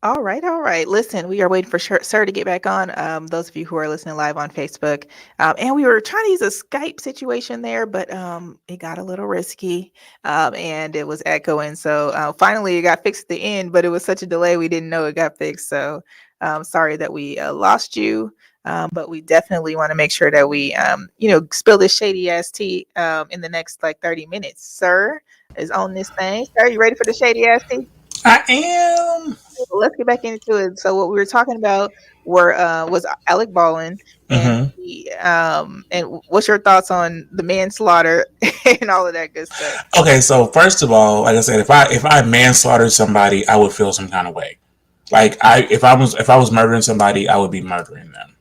All right, all right. Listen, we are waiting for Sir to get back on. Those of you who are listening live on Facebook, and we were trying to use a Skype situation there, but it got a little risky, and it was echoing. So finally, it got fixed at the end, but it was such a delay we didn't know it got fixed. So sorry that we lost you, but we definitely want to make sure that we, spill this shady ass tea in the next like 30 minutes. Sir is on this thing. Sir, you ready for the shady ass tea? I am. Let's get back into it. So what we were talking about were was Alec Baldwin and Hmm. what's your thoughts on the manslaughter and all of that good stuff? Okay, so first of all, like I said, if I manslaughtered somebody, I would feel some kind of way. Like if I was murdering somebody, I would be murdering them.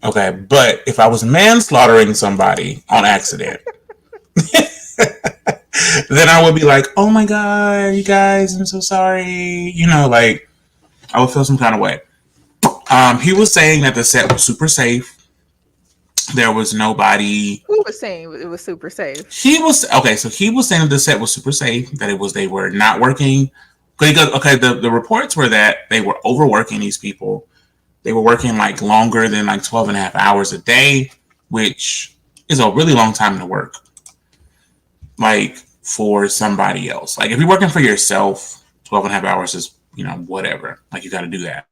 Okay, but if I was manslaughtering somebody on accident, then I would be like, "Oh my god, you guys, I'm so sorry." Like I would feel some kind of way. He was saying that the set was super safe. There was nobody. Who was saying it was super safe? He was okay. So he was saying that the set was super safe. That they were not working. Because okay, the reports were that they were overworking these people. They were working like longer than like 12 and a half hours a day, which is a really long time to work. Like for somebody else. Like if you're working for yourself, 12 and a half hours is, whatever. Like you got to do that.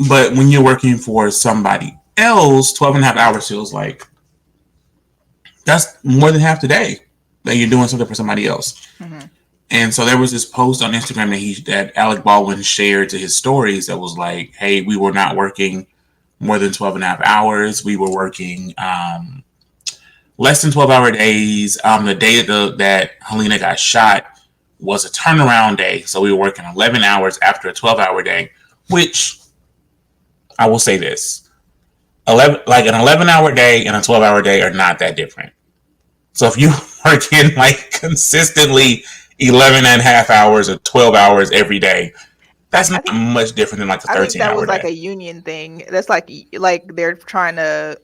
But when you're working for somebody else, 12 and a half hours feels like that's more than half the day that you're doing something for somebody else. Mm-hmm. And so there was this post on Instagram that Alec Baldwin shared to his stories that was like, "Hey, we were not working more than 12 and a half hours. We were working less than 12-hour days. The day that Helena got shot was a turnaround day. So we were working 11 hours after a 12-hour day, which I will say this. Like an 11-hour day and a 12-hour day are not that different. So if you working like consistently 11 and a half hours or 12 hours every day, that's I not think much different than like a I think 13 that hour was like day. a union thing. That's like they're trying to,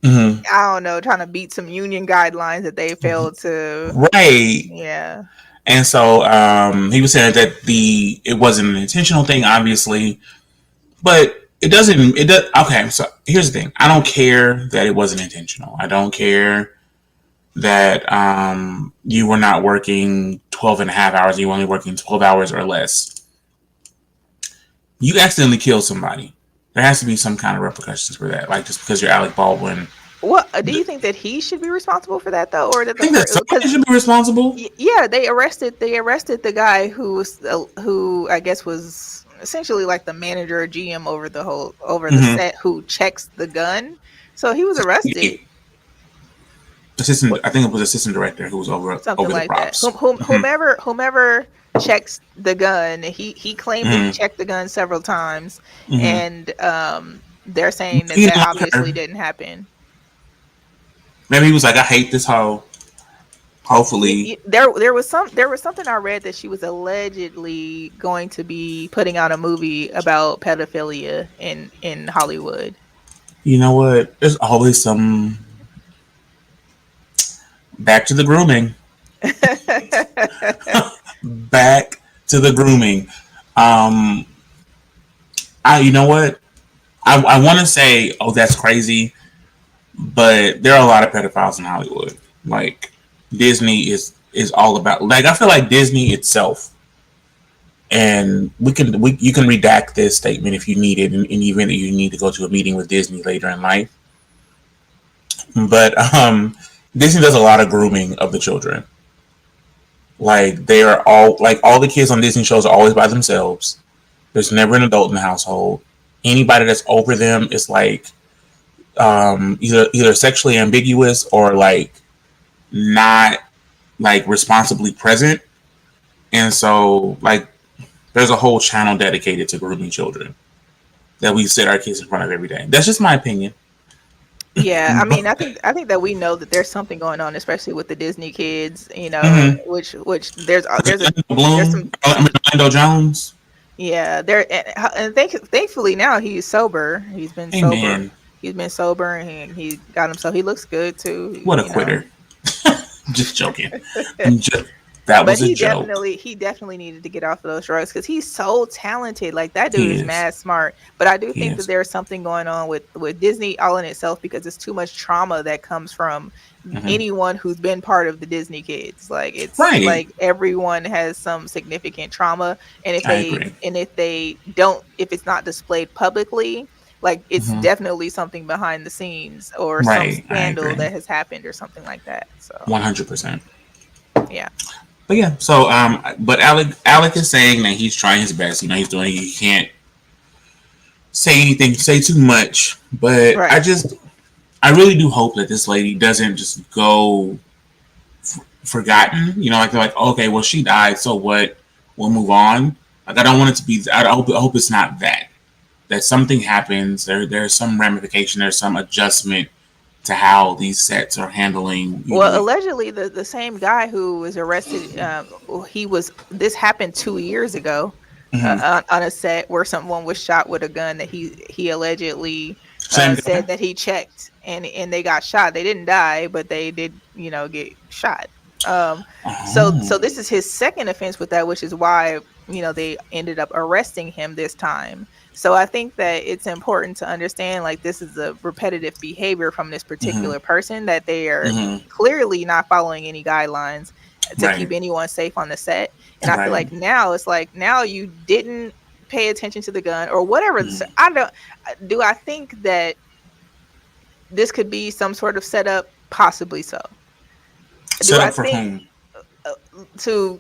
Mm-hmm. I don't know, trying to beat some union guidelines that they failed to. Right. Yeah. And so he was saying that it wasn't an intentional thing, obviously, but it does. Okay, so here's the thing. I don't care that it wasn't intentional. I don't care that you were not working 12 and a half hours. You were only working 12 hours or less. You accidentally killed somebody. There has to be some kind of repercussions for that. Like just because you're Alec Baldwin. What do you think that he should be responsible for that though, or that I think that somebody because should be responsible. yeah, they arrested the guy who I guess was essentially like the manager or GM over the Mm-hmm. set who checks the gun. So he was arrested, Assistant, what I think it was assistant director who was something over the like that. props. Mm-hmm. Whomever checks the gun, he claimed that he Mm-hmm. checked the gun several times, Mm-hmm. and they're saying that Maybe that obviously longer. didn't happen. Maybe he was like, "I hate this hoe." Hopefully, There was something I read that she was allegedly going to be putting out a movie about pedophilia in Hollywood. you know what? There's always some back to the grooming. Back to the grooming. Um, you know what? I want to say, oh, that's crazy, but there are a lot of pedophiles in Hollywood. Like Disney is all about. Like I feel like Disney itself, and you can redact this statement if you need it in the event that you need to go to a meeting with Disney later in life. But Disney does a lot of grooming of the children. Like they are all the kids on Disney shows are always by themselves. There's never an adult in the household. Anybody that's over them is like either sexually ambiguous or like not like responsibly present. And so like there's a whole channel dedicated to grooming children that we set our kids in front of every day. That's just my opinion. Yeah, I mean, Mhm. I think that we know that there's something going on, especially with the Disney kids. Which there's Bloom, some. I mean, Orlando Jones. Yeah, and thankfully now he's sober. He's been sober. Amen. He's been sober, and he got himself. He looks good too. What a quitter. Just joking. I'm just. That But was a joke. he definitely needed to get off of those drugs because he's so talented. Like that dude He is is. mad smart. But I do He think that is. there's something going on with Disney all in itself because it's too much trauma that comes from Hmm. anyone who's been part of the Disney kids. Like it's Right. like everyone has some significant trauma, and I agree. if they don't if it's not displayed publicly, like it's Hmm. definitely something behind the scenes or some Right. I scandal agree. that has happened or something like that. So 100%. yeah, But yeah, so but Alec is saying that he's trying his best. You know, he's doing. He can't say anything, say too much. But right. I really do hope that this lady doesn't just go forgotten. You know, like they're like, okay, well, she died, so what? We'll move on. Like I don't want it to be. I hope it's not that. That something happens. There's some ramification. There's some adjustment to how these sets are handling. You Well, know. allegedly, the same guy who was arrested, he was. This happened 2 years ago, Mhm. on a set where someone was shot with a gun that he allegedly Same said guy. that he checked, and they got shot. They didn't die, but they did, get shot. Um, so Oh. this is his second offense with that, which is why they ended up arresting him this time. So I think that it's important to understand like this is a repetitive behavior from this Hmm. particular person that they are Hmm. clearly not following any guidelines to keep Right. anyone safe on the set. And I feel Right. like now it's like now you didn't pay attention to the gun or whatever. Mhm. I don't do I think that this could be some sort of setup? Possibly so. Do Set I up for think whom? uh, to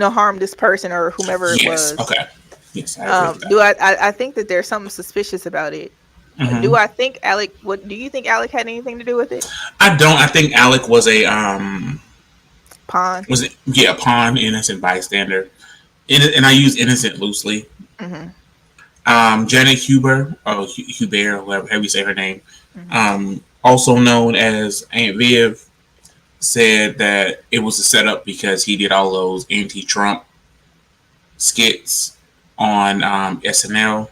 harm this person or whomever it Yes. was? Okay. Yes, I agree with that. Do I think that there's something suspicious about it? Hmm. Do I think Alec? What do you think Alec had anything to do with it? I don't. I think Alec was a Pawn. was it, yeah, a pawn, innocent bystander, and I use innocent loosely. Hmm. Janet Huber, or Hubert, whatever however you say her name, Hmm. also known as Aunt Viv, said that it was a setup because he did all those anti-Trump skits on SNL,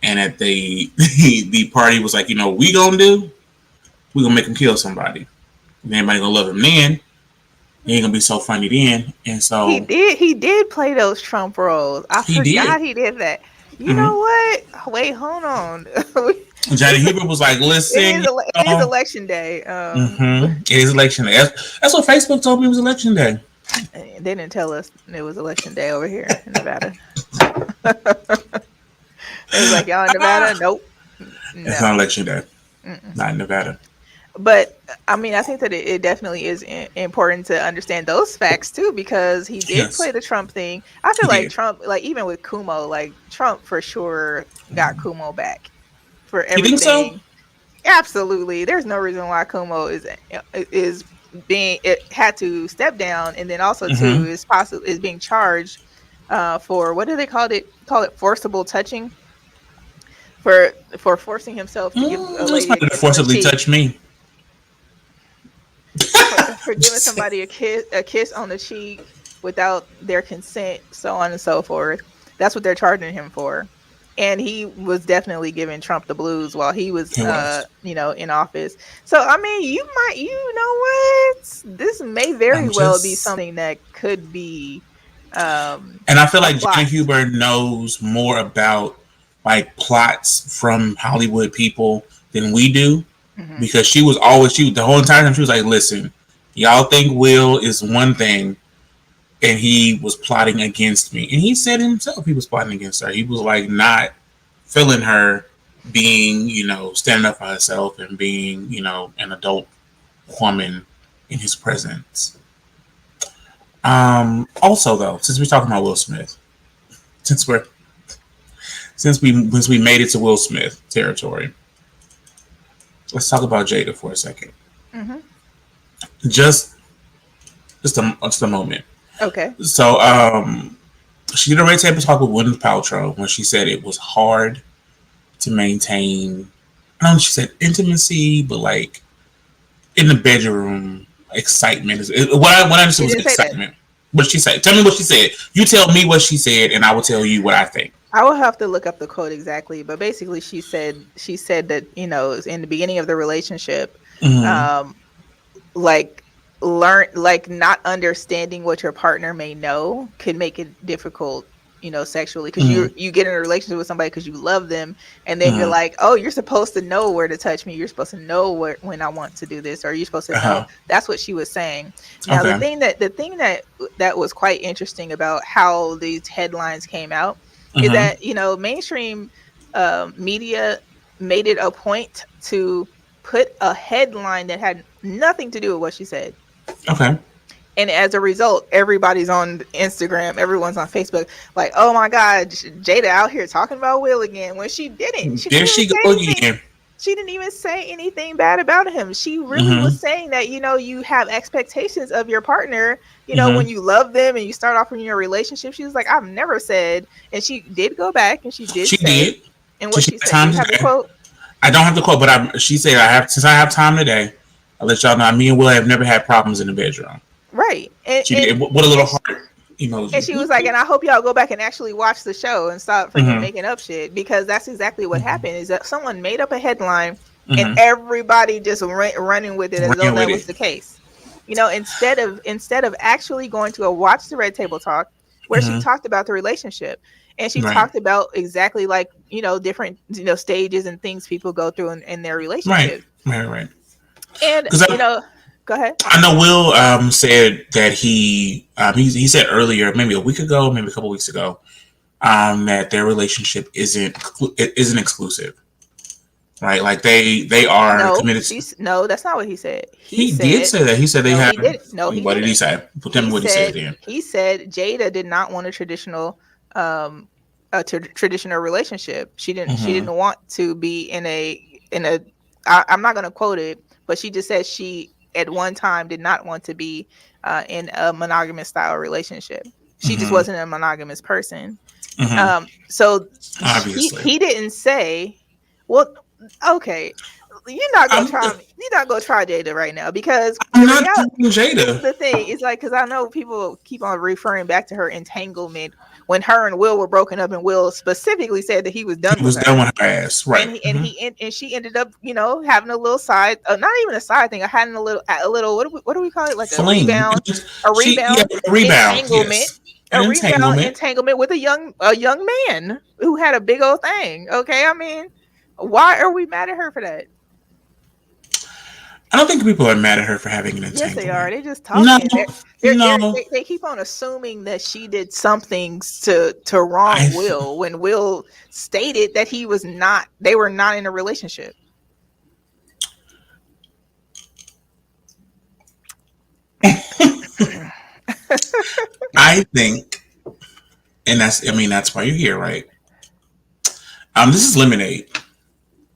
and at the the party was like, you know, what we gonna make him kill somebody. And everybody gonna love him then. He ain't gonna be so funny then, and He so did. He did play those Trump roles. I he forgot did. he did that. You Mm-hmm. know what? Wait, hold on. Janet It's Huber was like, it listen, is you it is know, election day. it is election day. That's what Facebook told me it was election day. They didn't tell us it was election day over here in Nevada. They was like, y'all in Nevada? Ah, Nope. it's not No. election day. Mm-mm. Not in Nevada. But I mean, I think that it definitely is important to understand those facts too, because he did Yes, play the Trump thing. I he feel like did. Trump, like even with Kumo, like Trump for sure got Kumo back for You think so? everything. Absolutely, there's no reason why Kumo is being it had to step down, and then also too Mm-hmm. is possible is being charged for what do they call it? Call it forcible touching for forcing himself to give a It's lady not a going to kiss on the forcibly cheek touch me. for giving somebody a kiss on the cheek without their consent, so on and so forth. That's what they're charging him for. And he was definitely giving Trump the blues while he was It was. in office. So I mean, you know what? This may very I'm well be just, something that could be and I feel a like plot. Janet Huber knows more about like plots from Hollywood people than we do Hmm. because she the whole entire time she was like, listen, y'all think Will is one thing, and he was plotting against me, and he said himself he was plotting against her. He was like not feeling her being, you know, standing up for herself and being, you know, an adult woman in his presence. Also, though, since we're talking about Will Smith, since we're since we made it to Will Smith territory, let's talk about Jada for a second. Hmm. Just just a moment. Okay. So, she did a red table talk with Gwyneth Paltrow when she said it was hard to maintain. I don't know if she said intimacy, but like in the bedroom, excitement is what I understood She was didn't say that. excitement. What did she say? Tell me what she said. You tell me what she said, and I will tell you what I think. I will have to look up the quote exactly, but basically she said that in the beginning of the relationship, Mm-hmm. um, like learn like not understanding what your partner may know could make it difficult, sexually, because Mm-hmm. you get in a relationship with somebody because you love them, and then you're Mm-hmm. like, oh, you're supposed to know where to touch me, you're supposed to know when I want to do this, or you're supposed to know. Uh-huh. That's what she was saying. Now Okay. the thing that was quite interesting about how these headlines came out is Mm-hmm. that mainstream media made it a point to put a headline that had nothing to do with what she said. Okay. And as a result, everybody's on Instagram, everyone's on Facebook, like, oh my God, Jada out here talking about Will again, when she didn't. She didn't There even she say go anything. again. She didn't even say anything bad about him. She really Mm-hmm. was saying that, you have expectations of your partner, when Mm-hmm. you love them and you start off in your relationship. She was like, I've never said, and she did go back and she did She say, did. and She what she she had said, do time you have the today. quote? I don't have the quote, but she said I have since I have time today. I'll let y'all know. Me and Will have never had problems in the bedroom. Right. And, She and, did. What a little and heart And emoji. she was like, and I hope y'all go back and actually watch the show and stop freaking Mm-hmm. making up shit, because that's exactly what Mm-hmm. happened. Is that someone made up a headline and Mm-hmm. everybody just running with it as though Ran with that was it. the case. Instead of actually going to go watch the Red Table Talk, where she Mm-hmm. talked about the relationship, and she Right. talked about exactly like different stages and things people go through in their Right. relationships. Right. Right. And Because go ahead. I know Will said that he said earlier, maybe a week ago, maybe a couple weeks ago, that their relationship isn't exclusive, right? Like they are No, committed. no, that's not what he said. He He did said, say that. He said they no, have. he didn't. No, he What did he didn't. say? Tell me He what he said said then. he said Jada did not want a traditional um traditional relationship. She didn't Mm-hmm. want to be in a I'm not going to quote it, but she just said she at one time did not want to be in a monogamous style relationship. She just Mm-hmm. wasn't a monogamous person. Mm-hmm. So Obviously, he didn't say, well, okay, I'm. you're not gonna try Jada right now, because I'm the not reality, doing this is Jada. the thing, it's like, because I know people keep on referring back to her entanglement when her and Will were broken up, and Will specifically said that he was done He with was done her. with her ass, right? Mm-hmm. And she ended up, having a little side, not even a side thing, having a little, what do we call it, like a Fling. rebound, Yeah, a rebound. entanglement, Yes, an entanglement. with a young man who had a big old thing. Okay, I mean, why are we mad at her for that? I don't think people are mad at her for having an Yes, they are. entanglement. They're just No, talking. no. They keep on assuming that she did something to wrong I Will, when Will stated that he was not. They were not in a relationship. I think, and that's I mean that's why you're here, right? This is lemonade.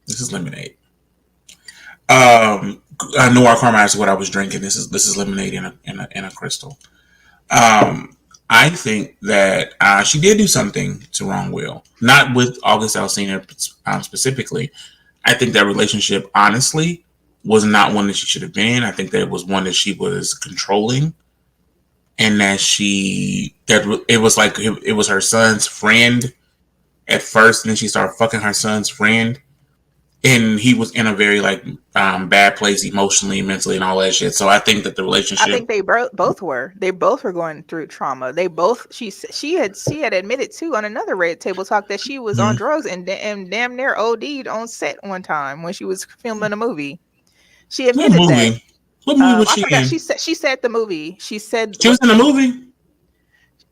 This is lemonade. Noir Karma is what I was drinking. This is lemonade in a crystal. Um, I think that she did do something to wrong Will, not with August Alsina specifically. I think that relationship, honestly, was not one that she should have been in. I think that it was one that she was controlling, and that it was like it was her son's friend at first, and then she started fucking her son's friend, and he was in a very like bad place emotionally, mentally, and all that shit. So I think that the I relationship. think they both were. They both were going through trauma. They both. She had admitted too on another Red Table Talk that she was on Mhm. drugs and damn near OD'd on set one time when she was filming a movie. She What admitted that. movie? What movie was I she forgot. in? She said the movie. She said She was what in a movie.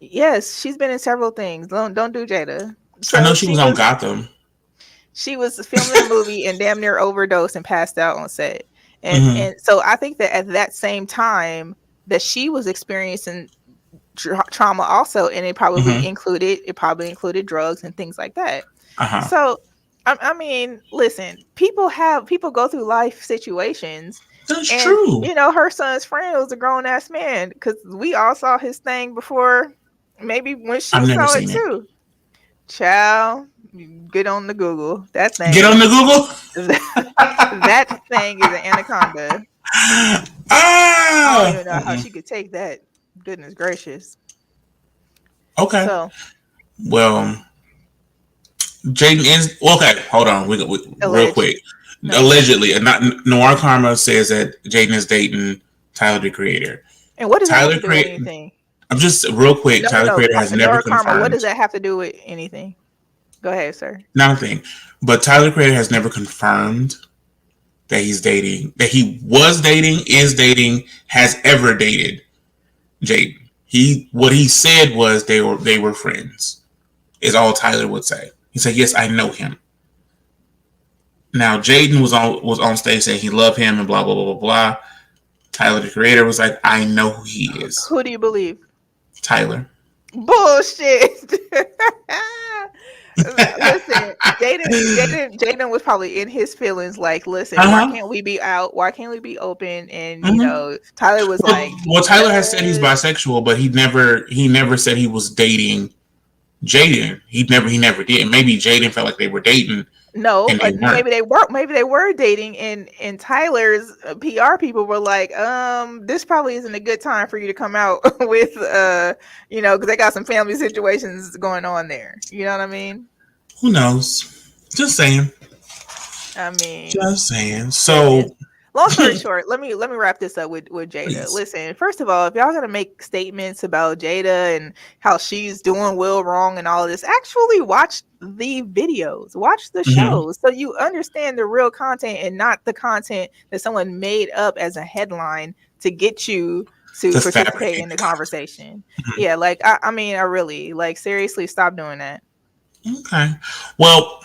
Yes, she's been in several things. Don't do Jada. I So know she was on Gotham. she was filming a movie and damn near overdosed and passed out on set. Hmm. And so I think that at that same time that she was experiencing trauma also, and Hmm. it probably included drugs and things like that. Uh huh. So I mean, listen, people go through life situations, That's and true. her son's friend was a grown ass man, because we all saw his thing before, maybe when she I've never saw it seen it. too. Child, get on the Google. That thing Get on the Google. that thing is an anaconda. I don't Ah. even know how she could take that. Goodness gracious. Okay. So Well, Jaden is okay. Hold on. Real alleged. quick. No. Allegedly, not Noir Karma says that Jaden is dating Tyler the Creator. And what does that have Tyler to do with Creator. anything? I'm just real quick. No, no, Tyler no. Creator has never Nora Karma, what confirmed does that have to do with anything? Go ahead, sir. nothing, but Tyler Creator has never confirmed that he's dating, that he was dating, is dating, has ever dated Jaden. What he said was they were friends. Is all Tyler would say. He said, "Yes, I know him." Now Jaden was on stage saying he loved him and blah blah blah blah blah. Tyler the Creator was like, "I know who he is." Who do you believe? Tyler. Bullshit. Listen, Jaden was probably in his feelings. Like, listen, Uh why huh. can't we be out? Why can't we be open? And Mm-hmm. Tyler was Well, like, well, Tyler has said he's uh, bisexual, but he never said he was dating Jaden. He never did. Maybe Jaden felt like they were dating no, and they weren't. maybe they were, dating, and Tyler's PR people were like, this probably isn't a good time for you to come out with, because they got some family situations going on there. You know what I mean? Who knows? Just saying. I mean, Just saying. goodness. So Long story short, let me wrap this up with Jada. please. Listen, first of all, if y'all gonna make statements about Jada and how she's doing Will wrong and all of this, actually watch the videos, watch the Mm-hmm. shows, so you understand the real content and not the content that someone made up as a headline to get you to To participate fabricate. in the conversation. Mhm. Yeah, like I mean, I really like seriously stop doing that. Okay. Well,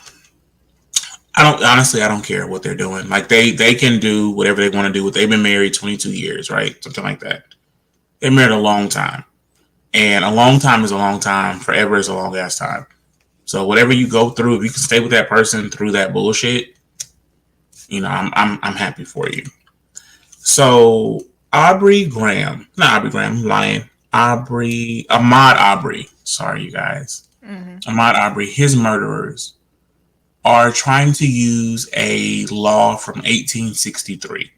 I don't care what they're doing. Like they can do whatever they want to do. They've been married 22 years, right? Something like that. They're married a long time. And a long time is a long time. Forever is a long ass time. So whatever you go through, if you can stay with that person through that bullshit, I'm happy for you. So Aubrey Graham, not Aubrey Graham, I'm lying. Ahmad Aubrey. Sorry, you guys. Hmm. Ahmad Aubrey, his murderers are trying to use a law from 1863.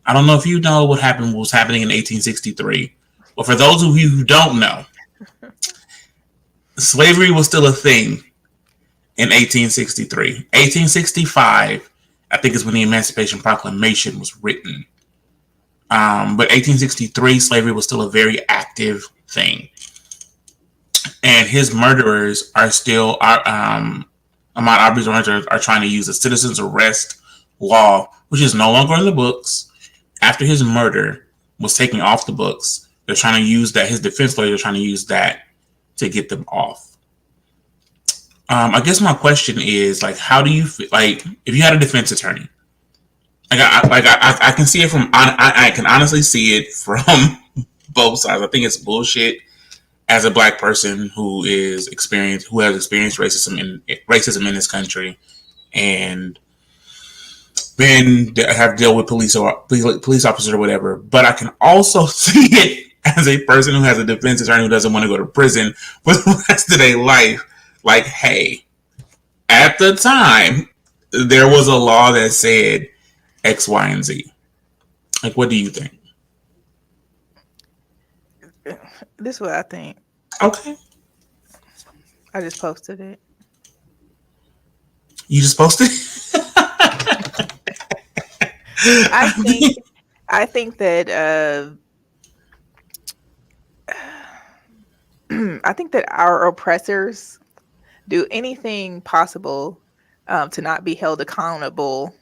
I don't know if you know what was happening in 1863, but for those of you who don't know, slavery was still a thing in 1863. 1865, I think, is when the Emancipation Proclamation was written. But 1863, slavery was still a very active thing. And his murderers Ahmaud Arbery's murderers are trying to use a citizen's arrest law, which is no longer in the books. After his murder was taken off the books, they're trying to use that, his defense lawyers are trying to use that to get them off. I guess my question is, like, how do you feel, like, if you had a defense attorney, I can see it from, I can honestly see it from both sides. I think it's bullshit as a black person who has experienced racism in this country and been have dealt with police officers or whatever. But I can also see it as a person who has a defense attorney who doesn't want to go to prison for the rest of their life. Like, hey, at the time there was a law that said X, Y, and Z. Like, what do you think? This is what I think. Okay, I just posted it. you just posted. I think I think that I think that our oppressors do anything possible to not be held accountable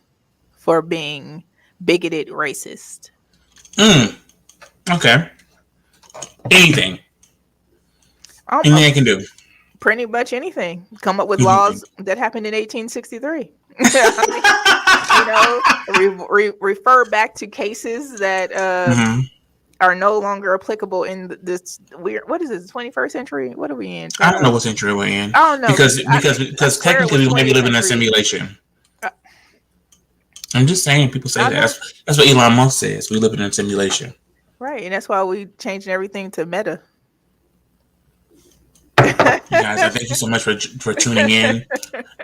for being bigoted racist. Mm, okay, anything, anything I can do. Pretty much anything. Come up with Anything. laws that happened in 1863. I mean, you know, refer back to cases that Mm-hmm. are no longer applicable in this weird. What is this? 21st century? What are we in? I don't know what century we're in I don't know because because because I because swear it was technically we may be 20th living in a century. simulation. Uh, I'm just saying, people say I that. know, That's what Elon Musk says. We live in a simulation. right? And that's why we changing everything to meta. You guys, I thank you so much for tuning in.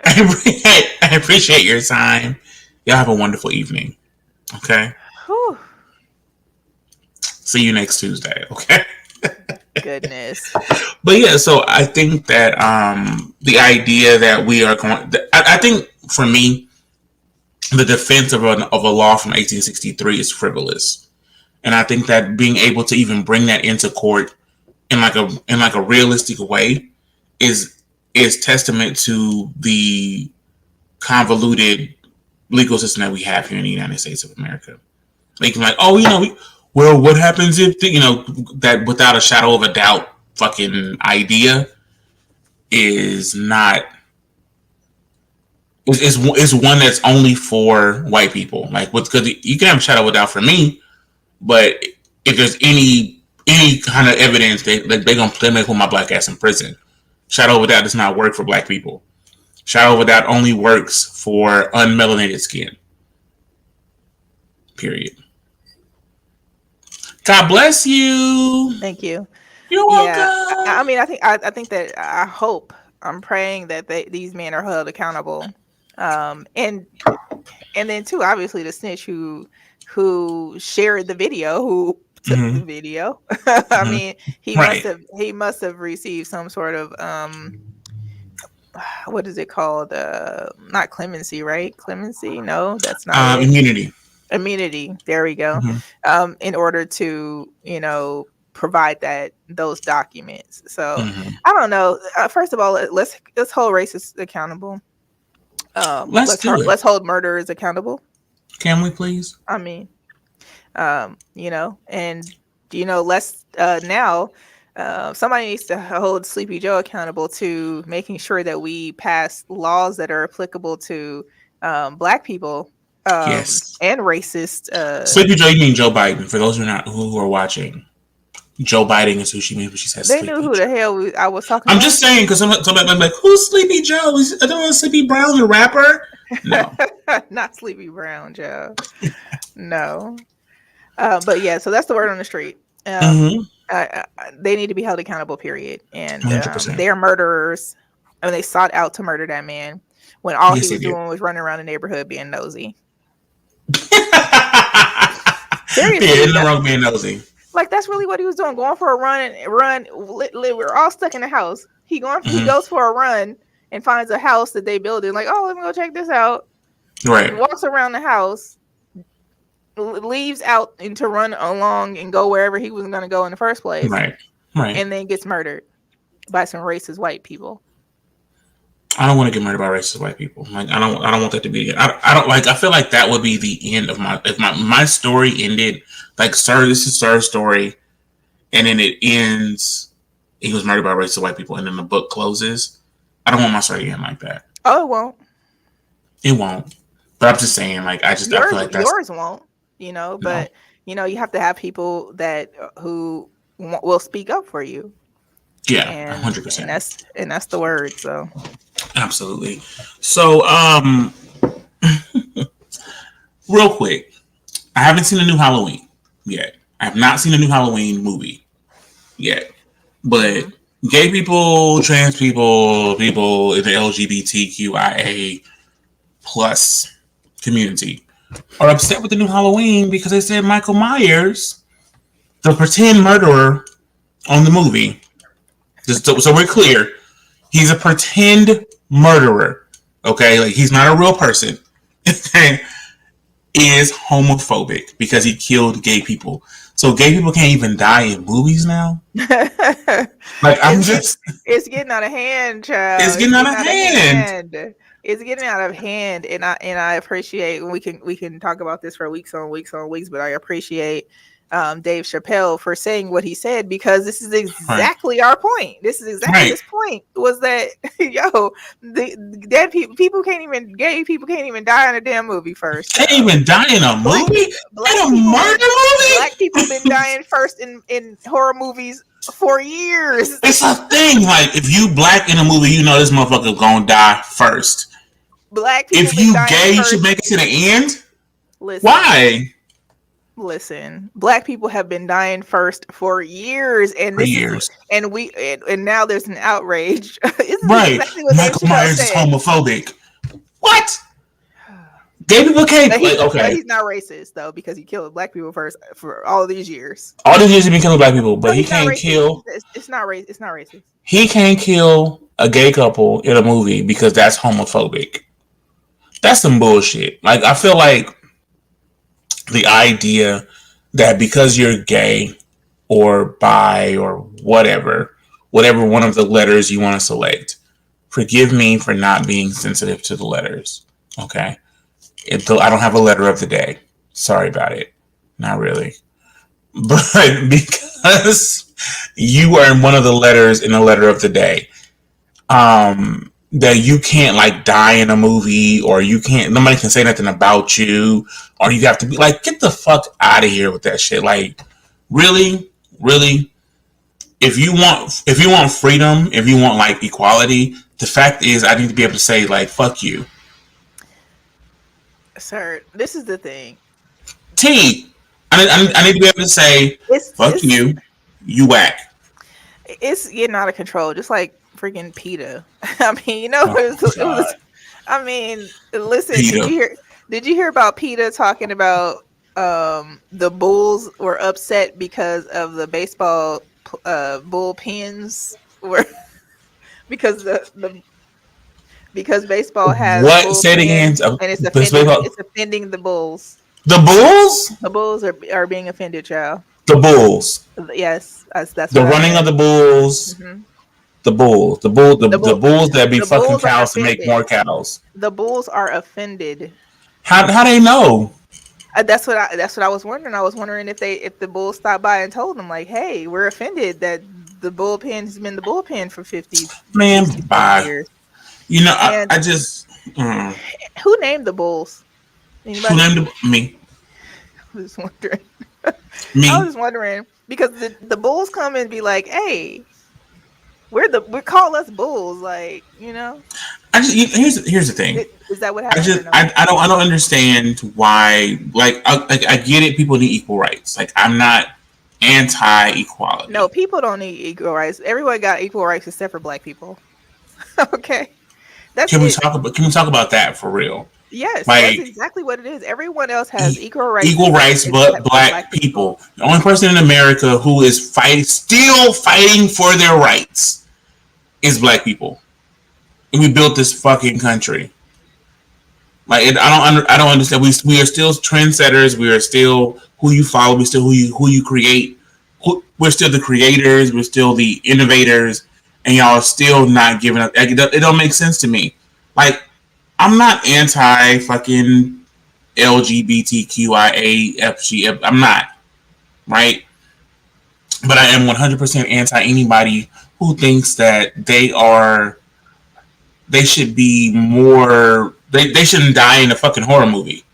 I appreciate your time. Y'all have a wonderful evening. Okay. Whew, See you next Tuesday. Okay. goodness. But yeah, so I think that the idea that we are going, I think for me, the defense of a law from 1863 is frivolous. And I think that being able to even bring that into court in like a realistic way is is testament to the convoluted legal system that we have here in the United States of America. Making like, oh, well, what happens if that without a shadow of a doubt fucking idea is not is one that's only for white people. Like, because you can have a shadow of a doubt for me, but if there's any kind of evidence, they gonna put my black ass in prison. Shadow of a doubt does not work for black people. Shadow of a doubt only works for unmelanated skin. Period. God bless you. Thank you. You're Yeah, I welcome. mean, I think that I hope, I'm praying that these men are held accountable, and then too, obviously the snitch who shared the video, who took the Mm-hmm. video. I Mm-hmm. mean, Right. he must have received some sort of what is it called? Not clemency, right? Clemency? No, that's not it. Immunity. Immunity. There we go. Mm-hmm. In order to, provide those documents. So Mm-hmm. I don't know. First of all, let's hold racists accountable. Let's do it. Let's hold murderers accountable. Can we please? I mean, and let's now. Somebody needs to hold Sleepy Joe accountable to making sure that we pass laws that are applicable to Black people Yes. and racist. Sleepy Joe, you mean Joe Biden? For those who are watching, Joe Biden is who she means when she says They knew Sleepy who the Joe. hell I was talking I'm about. just saying because somebody I'm like, who's Sleepy Joe? I don't know Sleepy Brown, the rapper. No. Not Sleepy Brown, Joe. No. But yeah, so that's the word on the street. Mm-hmm. They need to be held accountable, period. And 100%. they're murderers. I mean, they sought out to murder that man when all he Yes, they was did. doing was running around the neighborhood being nosy. Yeah, Seriously, in the wrong being nosy. that's really what he was doing, going for a run. We're all stuck in the house. He Mm-hmm. goes for a run and finds a house that they build. Like, oh, let me go check this out. Right. Walks around the house, leaves out and to run along and go wherever he was going to go in the first place, Right. Right. and then gets murdered by some racist white people. I don't want to get murdered by racist white people. Like I don't want that to be it. I don't like. I feel like that would be the end of my if my story ended like Sir. This is Sir's story, and then it ends. He was murdered by racist white people, and then the book closes. I don't want my story to end like that. Oh, it won't. It won't. But I'm just saying, like I feel like that's Yours won't. no. But you have to have people that who will speak up for you, Yeah, and 100%. that's the word. So Absolutely. So, real quick, I haven't seen a new Halloween yet. I have not seen a new Halloween movie yet. But mhm. gay people, trans people, people in the LGBTQIA plus community are upset with the new Halloween because they said Michael Myers, the pretend murderer on the movie, so we're clear, he's a pretend murderer. Okay, like he's not a real person. Is homophobic because he killed gay people. So gay people can't even die in movies now. Like I'm it's just, it's getting out of hand, it's child. It's getting out getting of out of hand. hand. It's getting out of hand, and I appreciate. We can talk about this for weeks on weeks on weeks, but I appreciate Dave Chappelle for saying what he said, because this is Right, exactly our point. This is exactly right. his point, was that the dead people can't even, gay people can't even die in a damn movie first, Can't child. even die in a Black movie, in black a people murder been black people been movie. dying first in horror movies for years. It's a thing. Like if you black in a movie, you know this motherfucker gonna die first. Black people If been you dying gay, you should first. make it to the end. Listen, Why? listen. Black people have been dying first for years, and For this is years. and now there's an outrage. This is Right. exactly what Dave Michael Chappelle Myers is said. homophobic. What? Gay people But can't like okay. he's not racist though, because he killed black people first for all these years. All these years he been killing black people, No, but he he's not can't racist. kill It's not race. It's not racist. he can't kill a gay couple in a movie because that's homophobic. That's some bullshit. Like I feel like the idea that because you're gay or bi or whatever one of the letters you want to select, forgive me for not being sensitive to the letters. Okay. I don't have a letter of the day. Sorry about it. Not really. But because you are in one of the letters in the letter of the day, that you can't like die in a movie, or you can't, nobody can say nothing about you, or you have to be like, get the fuck out of here with that shit. Like, really, really, if you want freedom, if you want like equality, the fact is I need to be able to say like fuck you. Sir, this is the thing. T. I need to be able to say It's fuck it's you, you whack. it's getting out of control, just like freaking PETA. I mean, Oh it was. god. I mean, listen. Peter. Did you hear about PETA talking about the Bulls were upset because of the baseball bullpens were because the because baseball has What? Say it again. bullpens and it's offending the Bulls. The Bulls? The Bulls are being offended, child. The Bulls. Yes, that's The what I running of read. the Bulls. Hmm. The Bulls. The The bull Bulls that be the fucking Bulls are cows to make offended. more cows. The Bulls are offended. How they know? That's what I was wondering. I was wondering if the Bulls stopped by and told them like, "Hey, we're offended that the bullpen has been the bullpen for 50, Man, 60, 70 bye. years." You know, And I just who named the Bulls? who Anybody? named me? I was just wondering. I was Me. just wondering because the Bulls come and be like, "Hey, we call us Bulls," like, I just here's the thing. Is that what happened or no? I don't understand why. Like I get it. People need equal rights. Like I'm not anti No, equality. people don't need equal rights. Everyone got equal rights except for black people. Okay, that's it. Can we talk about that for real? Yes, that's Like exactly what it is. Everyone else has equal rights equal rights, but except for black black people. people. The only person in America who is still fighting for their rights is black people, and we built this fucking country. Like I don't understand. We are still trendsetters. We are still who you follow. We still who you create. We're still the creators. We're still the innovators, and y'all are still not giving up. Like, it don't make sense to me. Like I'm not anti fucking LGBTQIA I'm not right, but I am 100% anti anybody who thinks that they should be more. They shouldn't die in a fucking horror movie.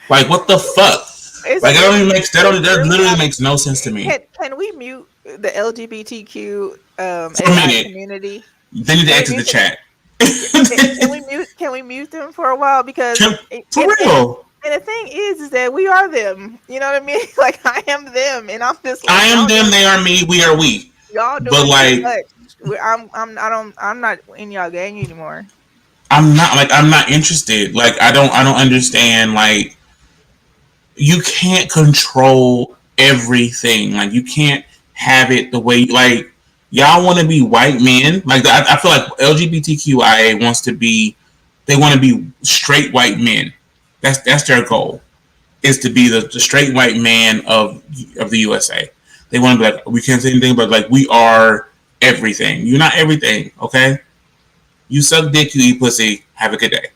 Like what the fuck? It's Like really it's that really literally out of makes no sense to me. can we mute the LGBTQ For a AI minute, community? they need to Can we exit the mute them? chat. Can we mute them for a while because For real, and the thing is that we are them. You know what I mean? Like I am them, and I'm just I like am them, they are me, we are we. y'all But doing too like, much. I'm not in y'all gang anymore. I'm not interested. Like I don't understand. Like you can't control everything. Like you can't have it the way like y'all want to be white men. Like I feel like LGBTQIA wants to be. They want to be straight white men. That's their goal. Is to be the straight white man of the USA. They want to be like we can't say anything, but like we are everything. You're not everything, okay? You suck dick, you eat pussy. Have a good day.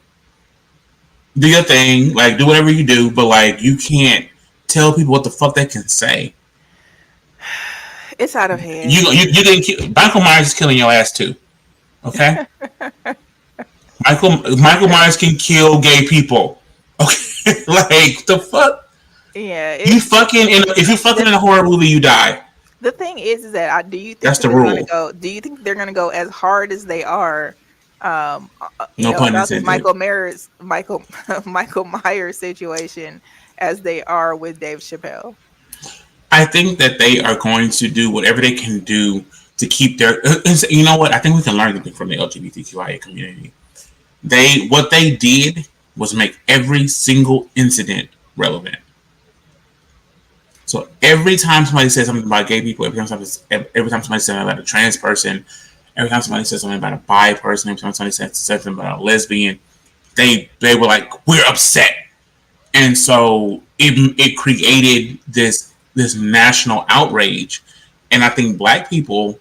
Do your thing, like do whatever you do, but like you can't tell people what the fuck they can say. It's out of hand. You getting Michael Myers is killing your ass too, okay? Michael Myers can kill gay people, okay? Like the fuck. Yeah, You it's fucking if you fucking in a horror movie, you die. the thing is that do you think That's that the they're gonna rule. go? Do you think they're gonna go as hard as they are? No pun About this intended. Michael Myers situation as they are with Dave Chappelle. I think that they are going to do whatever they can do to keep their. You know what? I think we can learn something from the LGBTQIA community. What they did was make every single incident relevant. So every time somebody says something about gay people, every time somebody says something about a trans person, every time somebody says something about a bi person, every time somebody says something about a lesbian, they were like, we're upset. And so it created this national outrage, and I think black people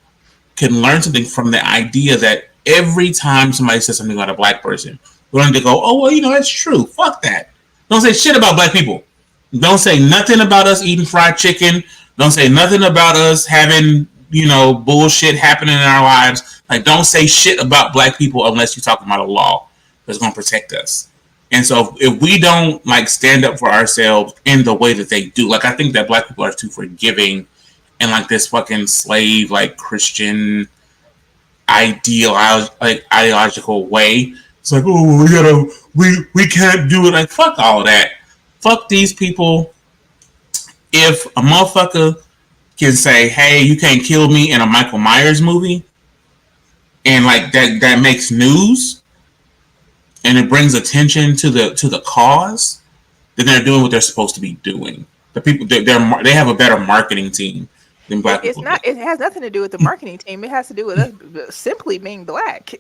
can learn something from the idea that every time somebody says something about a black person, we're going to go, oh, well, that's true. Fuck that. Don't say shit about black people. Don't say nothing about us eating fried chicken. Don't say nothing about us having, bullshit happening in our lives. Like, don't say shit about black people unless you're talking about a law that's going to protect us. And so if we don't, like, stand up for ourselves in the way that they do, like, I think that black people are too forgiving in, like, this fucking slave, like, Christian ideological way. It's like, oh, we can't do it. Like, fuck all of that. Fuck these people. If a motherfucker can say, hey, you can't kill me in a Michael Myers movie, and like that makes news and it brings attention to the cause, then they're doing what they're supposed to be doing. The people they have a better marketing team than black It's people do. not. It has nothing to do with the marketing team. It has to do with us simply being black.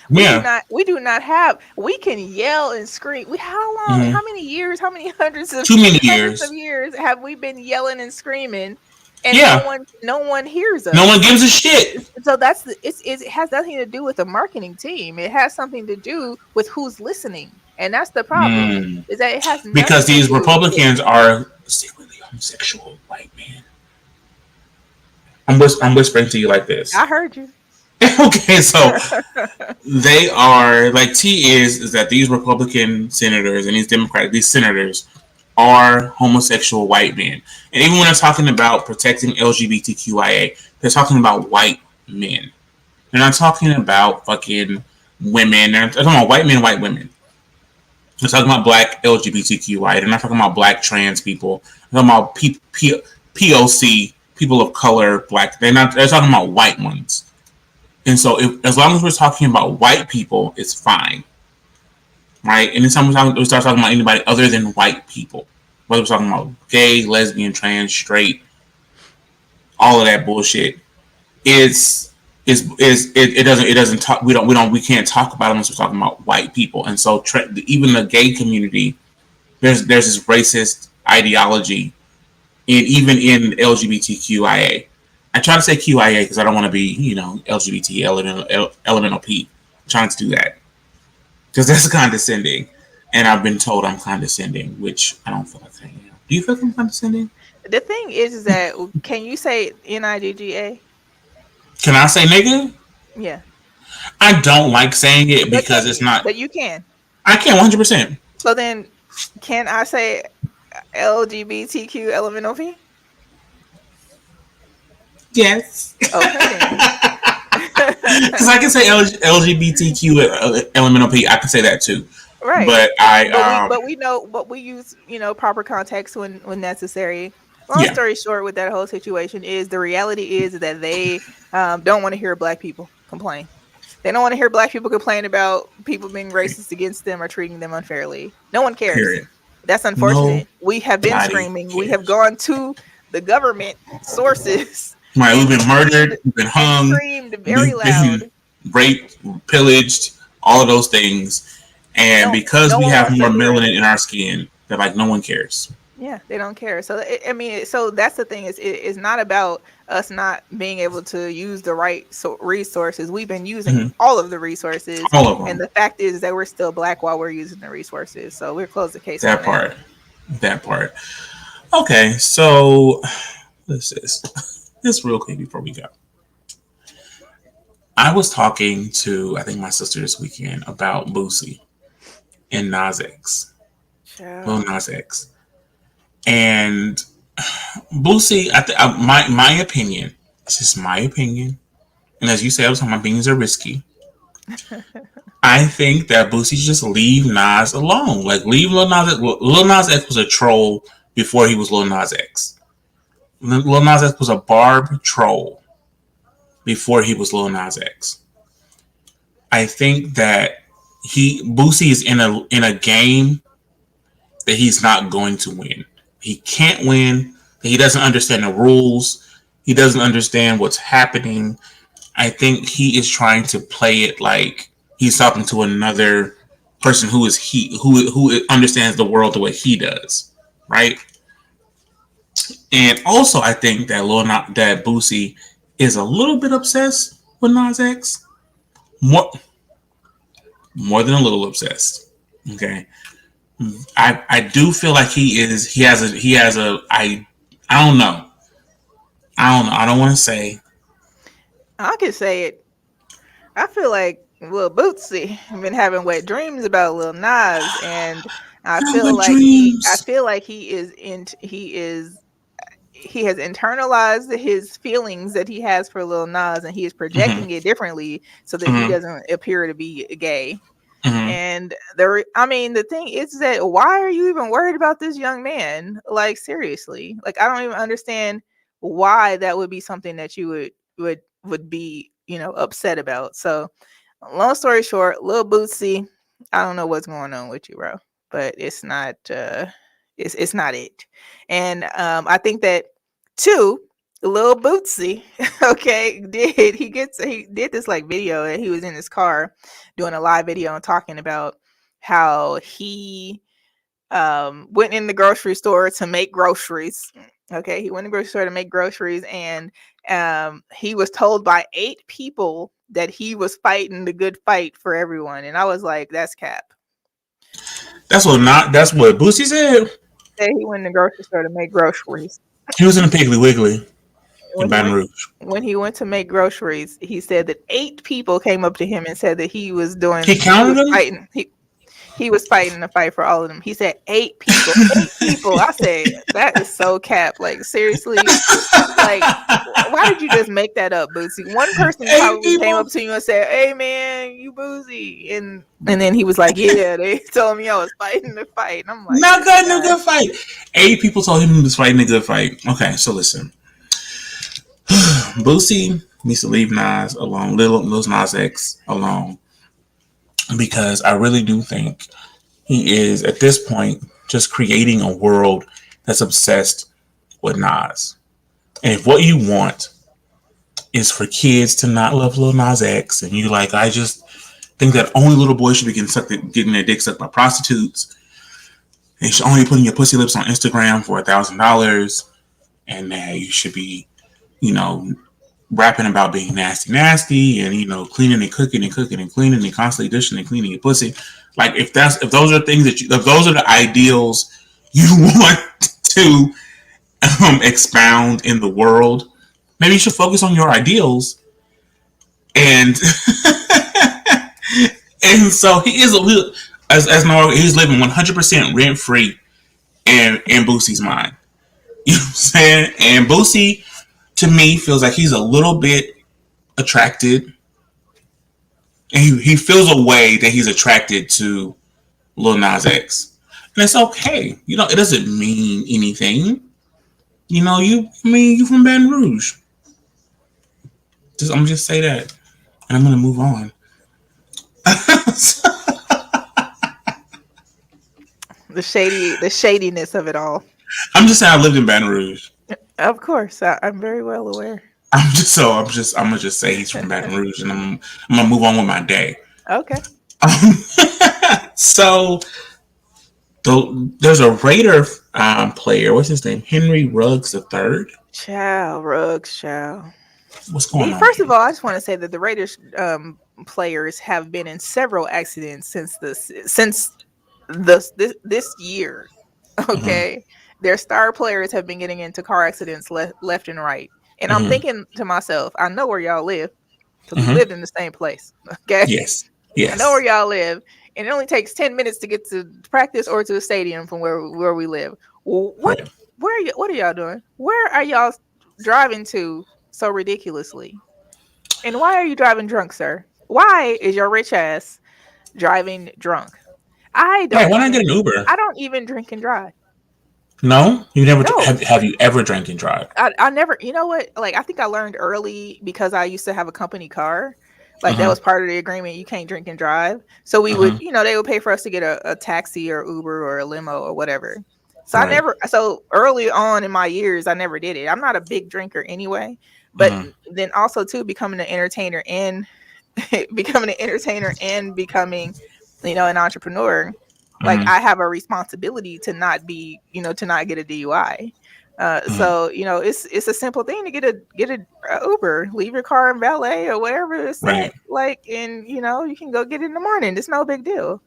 we do Yeah. not. We do not have. We can yell and scream. How long? Mm-hmm. How many years? How many hundreds of Too many hundreds of years. years have we been yelling and screaming, and no Yeah. one, no one hears No one us? gives a shit. So that's it has nothing to do with the marketing team. It has something to do with who's listening, and that's the problem. Mm. Is that it has Because nothing to these do with. Republicans are secretly homosexual white men. I'm whispering to you like this. I heard you. Okay, so they are like T is that these Republican senators and these senators are homosexual white men, and even when they're talking about protecting LGBTQIA, they're talking about white men. They're not talking about fucking women. They're talking about white men, white women. They're talking about black LGBTQI. They're not talking about black trans people. They're talking about POC, people of color, black. They're talking about white ones. And so, as long as we're talking about white people, it's fine, right? Anytime we start talking about anybody other than white people, whether we're talking about gay, lesbian, trans, straight, all of that bullshit, it doesn't talk. We can't talk about it unless we're talking about white people. And so, even the gay community, there's this racist ideology, even in LGBTQIA. I try to say QIA because I don't want to be, LGBT elemental P. I'm trying to do that because that's condescending, and I've been told I'm condescending, which I don't feel like saying. Do you feel like I'm condescending? The thing is that can you say NIGGA? Can I say nigga? Yeah, I don't like saying it but because can it's you? not. But you can. I can't 100%. So then, can I say LGBTQ LMNOP? Yes. Okay then. Because I can say LGBTQ elemental P. I can say that too. Right. But But we know, but we use, proper context when necessary. Long yeah, story short, with that whole situation is the reality is that they don't want to hear black people complain. They don't want to hear black people complain about people being racist against them or treating them unfairly. No one cares. period. That's Nobody unfortunate. We have been screaming. We have cares. gone to the government sources Right, we've and been murdered, screamed we've been and hung, screamed very we've been loud. raped, pillaged, all of those things. And No, because no we one have wants to more hear it. melanin in our skin, they're like, no one cares. Yeah, they don't care. So I mean, so that's the thing is it's not about us not being able to use the right resources. We've been using Mm-hmm. all of the resources, All of and them. the fact is that we're still black while we're using the resources. So we're close the case on That that. part. That part. Okay, so this is this real quick before we go. I was talking to I think my sister this weekend about Boosie and Nas X, Lil Child. Nas X, and Boosie. My opinion. It's just my opinion, and as you say all the time, my opinions are risky. I think that Boosie should just leave Nas alone. Like leave Lil Nas X. Lil Nas X was a troll before he was Lil Nas X. Lil Nas X was a barb troll before he was Lil Nas X. I think that Boosie is in a game that he's not going to win. He can't win. He doesn't understand the rules. He doesn't understand what's happening. I think he is trying to play it like he's talking to another person who understands the world the way he does. right? And also, I think that that Boosie is a little bit obsessed with Nas X, more more than a little obsessed. Okay, I do feel like I don't know. I don't want to say. I could say it. I feel like Lil Bootsy been having wet dreams about Lil Nas, and Not with I dreams. feel like he has internalized his feelings that he has for Lil Nas, and he is Hmm. projecting it differently so that he Hmm. doesn't appear to be gay. Hmm. And I mean, the thing is that why are you even worried about this young man? Like seriously, like I don't even understand why that would be something that you would be upset about. So, long story short, Lil Bootsy, I don't know what's going on with you, bro, but it's not it. And I think that too, Lil Bootsy, okay, he did this like video, and he was in his car doing a live video and talking about how he went in the grocery store to make groceries. Okay, he went in the grocery store to make groceries, and he was told by 8 people that he was fighting the good fight for everyone. And I was like, that's cap. That's what Boosie said. That he went in the grocery store to make groceries. He was in a Piggly Wiggly in When he Baton went Rouge. when he went to make groceries, he said that 8 people came up to him and said that He he counted was them. fighting. He was fighting the fight for all of them. He said 8 people. 8 people. I said that is so cap. Like seriously, like why did you just make that up, Boosie? One person Eight probably came up people. to you and said, "Hey man, you Boosie," and then he was like, "Yeah, they told me I was fighting the fight." And I'm like, Not "This got in a guy." good fight. 8 people told him he was fighting a good fight. Okay, so listen. Boosie needs to leave Nas alone, Lil Nas X alone, because I really do think he is at this point just creating a world that's obsessed with Nas. And if what you want is for kids to not love Lil Nas X, and you like, I just think that only little boys should be getting their dick sucked by prostitutes, and you should only be putting your pussy lips on Instagram for $1,000, and that you should be, you know, rapping about being nasty, nasty, and cleaning and cooking and cooking and cleaning and constantly dishing and cleaning your pussy. Like if those are things if those are the ideals you want to expound in the world, maybe you should focus on your ideals. And and so he is as Nora, he's living 100% rent free in Boosie's mind. You know what I'm saying? And Boosie to me feels like he's a little bit attracted, and he feels a way that he's attracted to Lil Nas X, and it's okay. It doesn't mean anything. You from Baton Rouge. I'm just say that, and I'm gonna move on. The shadiness of it all. I'm just saying I lived in Baton Rouge. Of course, I'm very well aware. I'm gonna just say he's from Baton Rouge, and I'm gonna move on with my day. Okay. So there's a Raider player. What's his name? Henry Ruggs the third. Ciao, Ruggs, ciao. What's going on First here? of all, I just want to say that the Raiders players have been in several accidents since this year. Mm-hmm. Okay, their star players have been getting into car accidents left and right, and I'm Mm-hmm. thinking to myself, I know where y'all live because we Mm-hmm. lived in the same place. Okay, Yes. I know where Yes. y'all live, and it only takes 10 minutes to get to practice or to the stadium from where we live. What Right. what are y'all doing? Where are y'all driving to so ridiculously? And why are you driving drunk, sir? Why is your rich ass driving drunk? I Right. don't Why not get even an Uber? I don't even drink and drive. No, you never No. have you ever drank and drive? I never, you know what? Like I think I learned early because I used to have a company car. Like that Uh-huh. was part of the agreement. You can't drink and drive. So we would, Uh-huh. they would pay for us to get a taxi or Uber or a limo or whatever. Right. So early on in my years, I never did it. I'm not a big drinker anyway. But Uh-huh. then also too becoming an entertainer and becoming an entertainer and becoming, an entrepreneur. Like Mm-hmm. I have a responsibility to not be, to not get a DUI. Mm-hmm. So it's a simple thing to get a Uber, leave your car in valet or wherever it's Right. at, like, and you can go get it in the morning. It's no big deal,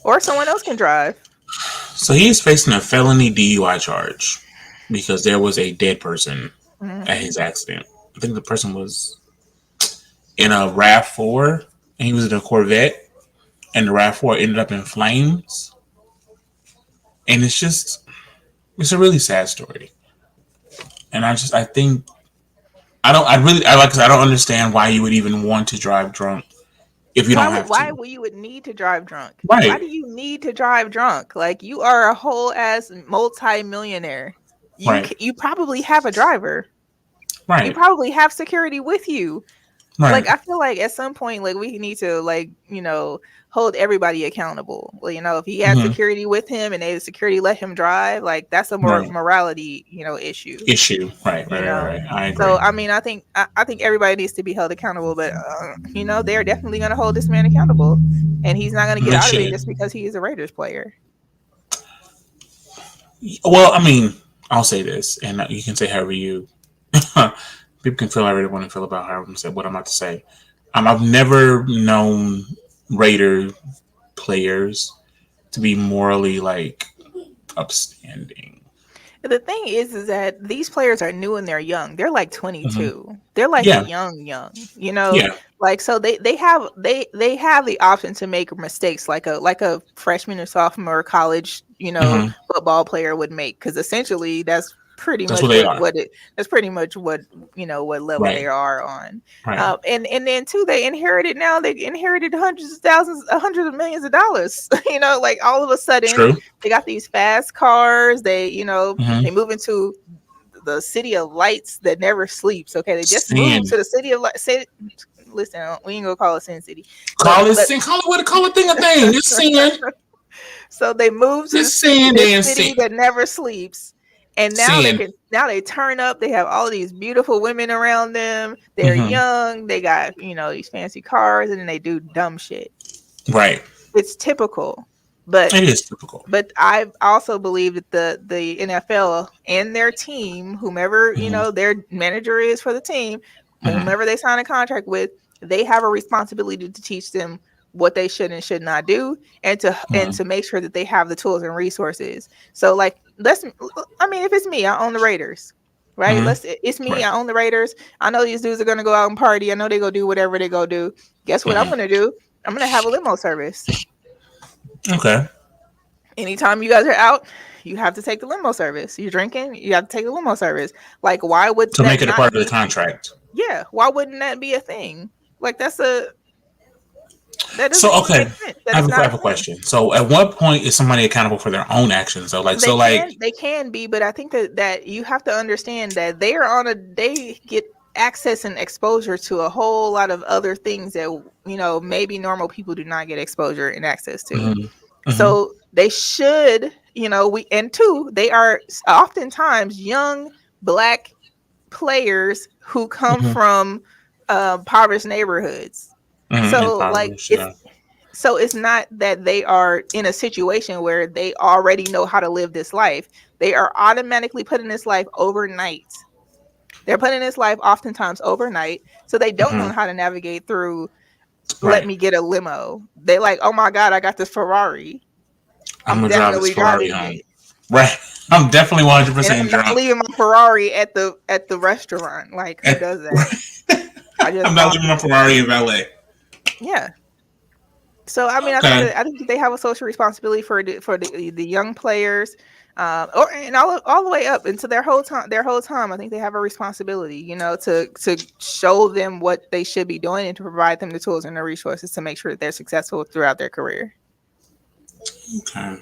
or someone else can drive. So he is facing a felony DUI charge because there was a dead person at Hmm. his accident. I think the person was in a RAV4 and he was in a Corvette, and the RAV4 ended up in flames. And it's a really sad story. And I think I like, cause I don't understand why you would even want to drive drunk if you Why don't would have why to. would you would need to drive drunk? Why Right. do you need to drive drunk? Like, you are a whole ass multi-millionaire. Right. You probably have a driver. You Right. probably have security with you. Like, Right. I feel like at some point, like, we need to, like, hold everybody accountable. Well, if he had Mm-hmm. security with him and the security let him drive, like, that's a more Right. morality, issue. Issue. Right. you Right. Right. know Right. I agree. so I mean, I think everybody needs to be held accountable, but they're definitely going to hold this man accountable, and he's not going to And get they out of it should. just because he is a Raiders player. Well, I mean, I'll say this, and you can say however you. People can feel however they want to feel about how I'm say what I'm about to say. I've never known Raider players to be morally like upstanding. The thing is that these players are new and they're young. They're like Hmm. 22. They're like Yeah. young. Yeah. Like, so they have the option to make mistakes like a freshman or sophomore college, Hmm. football player would make, cuz essentially That's what they are. that's pretty much what level they Right. are on. Right. And then too, they inherited hundreds of thousands, hundreds of millions of dollars. Like, all of a sudden True. they got these fast cars. Hmm. They move into the city of lights that never sleeps. Okay, they just moved Sin. to the city of lights. Listen, we ain't gonna call it Sin City, Call it but sin. Call it what? Call it thing a thing. It's sin. so they moved to It's sin. this And sin. city that never sleeps, and Sin. now they turn up. They have all these beautiful women around them. They're Hmm. young. They got these fancy cars, and then they do dumb shit. Right. It's typical, but It is typical. I also believe that the NFL and their team, whomever Hmm. their manager is for the team, Hmm. whomever they sign a contract with, they have a responsibility to teach them what they should and should not do, and Hmm. to make sure that they have the tools and resources. So, like, I mean, if it's me, I own the Raiders. Right? Hmm. It's me. Right. I own the Raiders. I know these dudes are gonna go out and party. I know they go do whatever they go do. Guess what I'm Hmm. gonna do? I'm gonna have a limo service. Okay. Anytime you guys are out, you have to take the limo service. You're drinking, you have to take the limo service. Like, why would To that make it a not part of the be? contract. Yeah, why wouldn't that be a thing? Like, that So doesn't even okay, make sense. That is I not a have a thing. question. So at what point is somebody accountable for their own actions? So like They so like. can they can be, but I think that you have to understand that they get access and exposure to a whole lot of other things that maybe normal people do not get exposure and access to. Hmm. Hmm. So they should, we and two, they are oftentimes young black players who come Hmm. from impoverished neighborhoods. Hmm. So, like, Impoverished. Yeah. it's not that they are in a situation where they already know how to live this life. They are automatically put in this life overnight. They're put in this life oftentimes overnight, so they don't know Hmm. how to navigate through. Let Right. me get a limo. They like, oh my god, I got this Ferrari. I'm I'm gonna drive this definitely Ferrari driving home. it. Right. I'm definitely And 100% I'm not drunk. leaving my Ferrari at the restaurant. Like, who At, does that? right. I just I'm not bought leaving it. my Ferrari in valet. Yeah. So, I mean, Okay. I think that they have a social responsibility for the young players, or and all the way up into their whole time. Their whole time, I think they have a responsibility, to show them what they should be doing and to provide them the tools and the resources to make sure that they're successful throughout their career. Okay.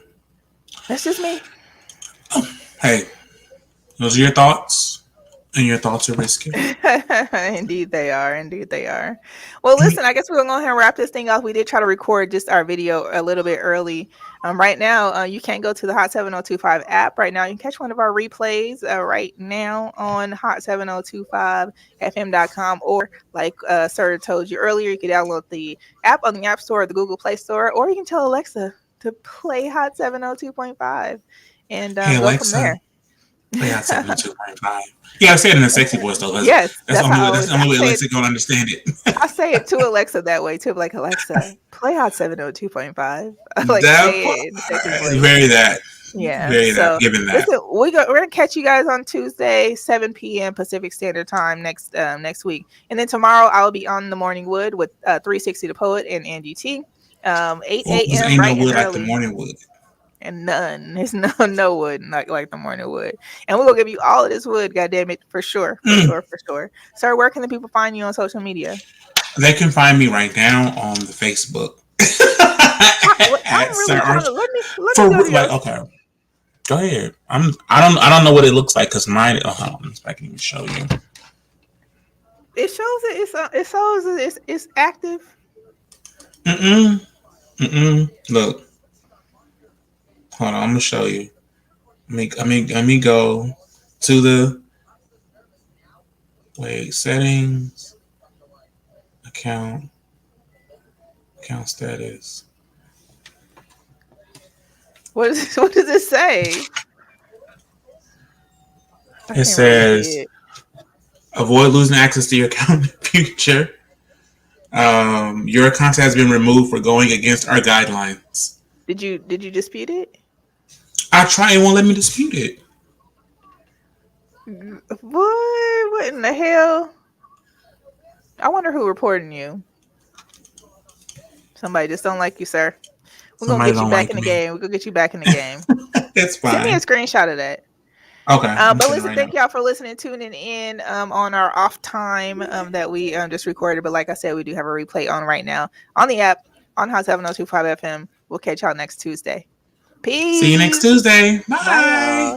That's just me. Hey, those are your thoughts, and your thoughts are risky. Indeed they are. Indeed they are. Well, listen, I guess we're gonna go ahead and wrap this thing off. We did try to record just our video a little bit early. Right now, you can go to the Hot 7025 app. Right now, you can catch one of our replays right now on hot7025fm.com, or like Sir told you earlier, you can download the app on the App Store or the Google Play Store, or you can tell Alexa to play Hot 702.5 and Hey go from Alexa, there. play out 702.5. Yeah, I say it in a sexy voice though, because Yes, that's how I that's always the only way say it. Alexa gonna understand it. I say it to Alexa that way too. Like, Alexa, play Hot 702.5. I like That say part, it in a sexy voice. very that, Yeah. very that, So given that. listen, we're gonna catch you guys on Tuesday, 7 p.m. Pacific Standard Time next week, and then tomorrow I'll be on the Morning Wood with 360 the Poet and Angie T. 8 Because a.m. ain't no bright and wood like the early. morning wood. And none. There's no wood like the morning wood. And we're gonna give you all of this wood, god damn it, for sure, for Mm. sure, for sure. Sir, where can the people find you on social media? They can find me right now on the Facebook I'm at Sir really trying Arch to let me for go to like your. okay. Go ahead. I don't know what it looks like because mine. Oh, hold on, I can even show you. It shows it shows it's active. Mm Look, hold on. I'm gonna show you. Let me go to the wait settings account status. What does it say? I It can't really says see it. avoid losing access to your account in the future. Your account has been removed for going against our guidelines. Did you dispute it? I try, it won't let me dispute it. What in the hell? I wonder who reporting you. Somebody just don't like you, sir. We're gonna Somebody get you don't back like in the me. game. We're gonna get you back in the game. It's Send me a fine. screenshot of that. Okay, I'm But sitting listen, right now. thank y'all for listening, tuning in on our off time that we just recorded. But like I said, we do have a replay on right now on the app on Hot 702.5 FM. We'll catch y'all next Tuesday. See you next Peace. Tuesday. Bye, Bye. y'all.